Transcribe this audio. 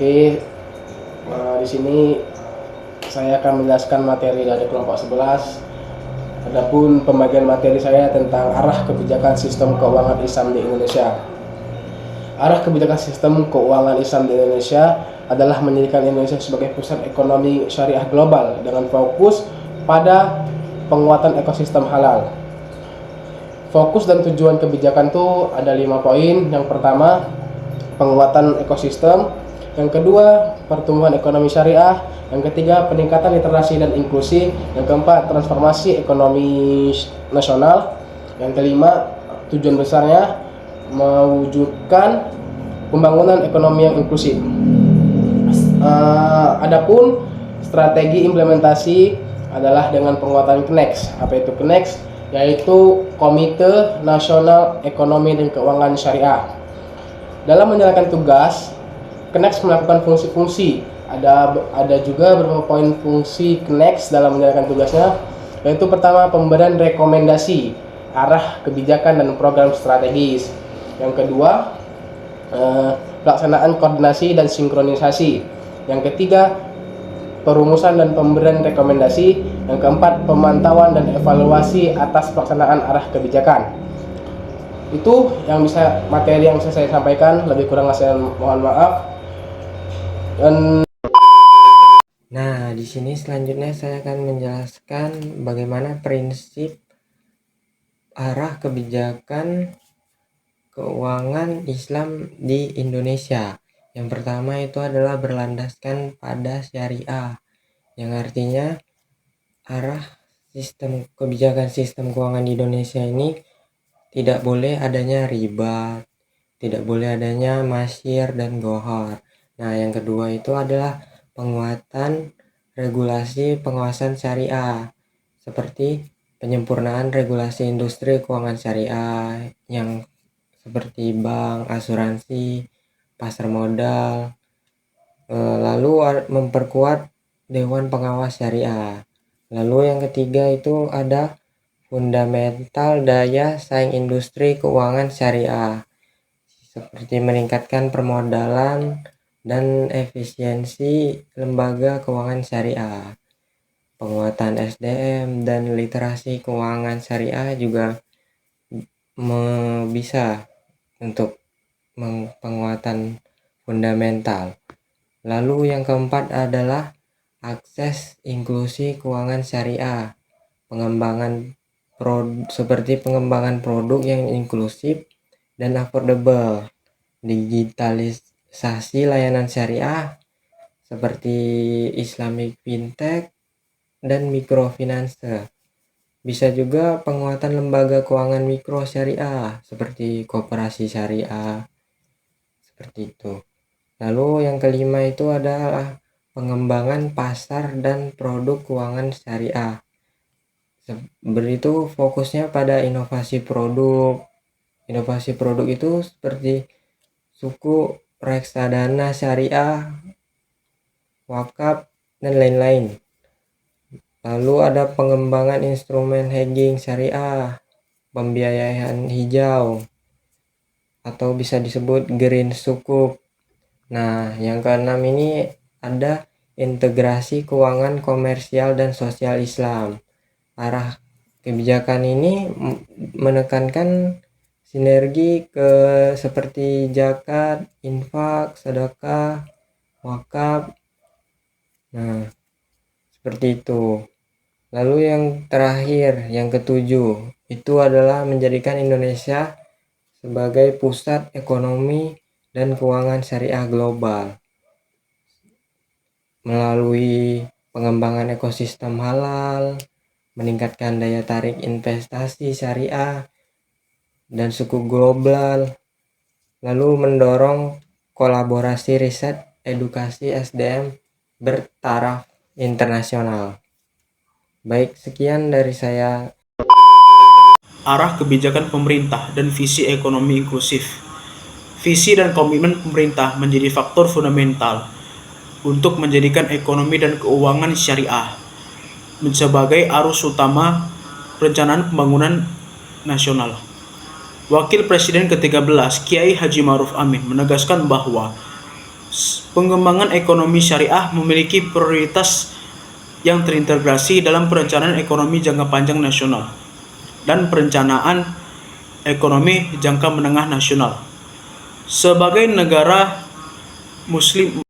Oke, di sini saya akan menjelaskan materi dari kelompok 11. Adapun pembagian materi saya tentang arah kebijakan sistem keuangan Islam di Indonesia. Arah kebijakan sistem keuangan Islam di Indonesia adalah menjadikan Indonesia sebagai pusat ekonomi syariah global dengan fokus pada penguatan ekosistem halal. Fokus dan tujuan kebijakan itu ada 5 poin. Yang pertama, penguatan ekosistem. Yang kedua, pertumbuhan ekonomi syariah. Yang ketiga, peningkatan literasi dan inklusi. Yang keempat, transformasi ekonomi nasional. Yang kelima, tujuan besarnya mewujudkan pembangunan ekonomi yang inklusif. Adapun strategi implementasi adalah dengan penguatan KNEX. Apa itu KNEX? Yaitu Komite Nasional Ekonomi dan Keuangan Syariah. Dalam menjalankan tugas, KNEX melakukan fungsi-fungsi. Ada juga beberapa poin fungsi KNEX dalam menjalankan tugasnya, yaitu pertama, pemberian rekomendasi arah kebijakan dan program strategis. Yang kedua, pelaksanaan koordinasi dan sinkronisasi. Yang ketiga, perumusan dan pemberian rekomendasi. Yang keempat, pemantauan dan evaluasi atas pelaksanaan arah kebijakan. Itu yang materi yang bisa saya sampaikan. Lebih kurang saya mohon maaf. Nah, di sini selanjutnya saya akan menjelaskan bagaimana prinsip arah kebijakan keuangan Islam di Indonesia. Yang pertama itu adalah berlandaskan pada syariah, yang artinya arah kebijakan sistem keuangan di Indonesia ini tidak boleh adanya riba, tidak boleh adanya masyir dan gohar. Nah, yang kedua itu adalah penguatan regulasi pengawasan syariah, seperti penyempurnaan regulasi industri keuangan syariah yang seperti bank, asuransi, pasar modal, lalu memperkuat Dewan Pengawas Syariah. Lalu yang ketiga itu ada fundamental daya saing industri keuangan syariah, seperti meningkatkan permodalan dan efisiensi lembaga keuangan syariah. Penguatan SDM dan literasi keuangan syariah juga bisa untuk penguatan fundamental. Lalu yang keempat adalah akses inklusi keuangan syariah, seperti pengembangan produk yang inklusif dan affordable, digitalisasi layanan syariah seperti Islamic Fintech dan mikrofinansial. Bisa juga penguatan lembaga keuangan mikro syariah seperti koperasi syariah, seperti itu. Lalu yang kelima itu adalah pengembangan pasar dan produk keuangan syariah. Itu fokusnya pada inovasi produk. Inovasi produk itu seperti suku reksadana syariah, wakaf, dan lain-lain. Lalu ada pengembangan instrumen hedging syariah, pembiayaan hijau, atau bisa disebut green sukuk. Nah, yang keenam ini ada integrasi keuangan komersial dan sosial Islam. Arah kebijakan ini menekankan sinergi seperti zakat, infak, sedekah, wakaf. Nah, seperti itu. Lalu yang terakhir, yang ketujuh, itu adalah menjadikan Indonesia sebagai pusat ekonomi dan keuangan syariah global melalui pengembangan ekosistem halal, meningkatkan daya tarik investasi syariah dan suku global, lalu mendorong kolaborasi riset edukasi SDM bertaraf internasional. Baik, sekian dari saya. Arah kebijakan pemerintah dan visi ekonomi inklusif. Visi dan komitmen pemerintah menjadi faktor fundamental untuk menjadikan ekonomi dan keuangan syariah sebagai arus utama perencanaan pembangunan nasional. Wakil Presiden ke-13 Kiai Haji Ma'ruf Amin menegaskan bahwa Pengembangan ekonomi syariah memiliki prioritas yang terintegrasi dalam perencanaan ekonomi jangka panjang nasional dan perencanaan ekonomi jangka menengah nasional. Sebagai negara Muslim